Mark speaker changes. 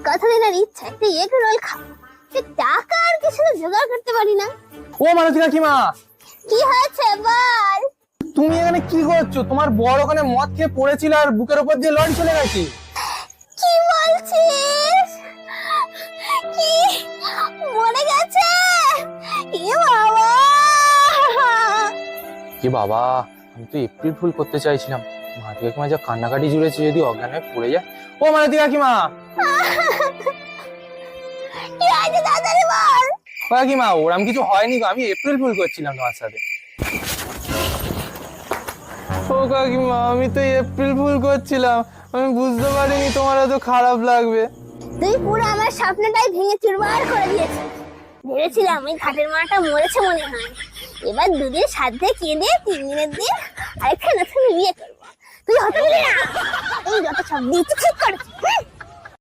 Speaker 1: কতদিন আর ইচ্ছা একটা এগ রোল খাবো, টাকা আর কিছু জোগাড় করতে পারি না।
Speaker 2: ও মালতী কাকিমা,
Speaker 1: কি হয়েছে বল?
Speaker 2: তুমি এখানে কি করছো? তোমার বড় ওখানে মদ খেয়ে পড়েছিল আর বুকের উপর দিয়ে লরি চলে গেছে।
Speaker 1: কি বলছিস? কি মরে গেছে? এ বাবা!
Speaker 2: কি বাবা, আমি তো এপ্রিল ফুল করতে চাইছিলাম। মালতী কাকিমা যা কান্নাকাটি জুড়েছে, যদি অজ্ঞান হয়ে পড়ে যায়। ও মালতী কাকিমা,
Speaker 1: কি হয়েছে তাড়াতাড়ি বল।
Speaker 2: ও কাকিমা, ওরম কিছু হয়নি গো, আমি এপ্রিল ফুল করছিলাম তোমার সাথে। ও কাকিমা, আমি তো এপ্রিল ফুল করছিলাম, আমি বুঝতে পারিনি তোমার এত খারাপ লাগবে।
Speaker 1: তুই পুরো আমার স্বপ্নটাই ভেঙে চুরমার করে দিয়েছিস। ভেবেছিলাম ওই ঘাটের মাটা মরেছে মনে হয়, এবার দুদিন সাধ্যে কেঁদে 3 দিনের দিন আরেকটা নতুন বিয়ে করবো। তুই হতে দিলি না, এই যত সব দিচ্ছি ঠিক করেছিস।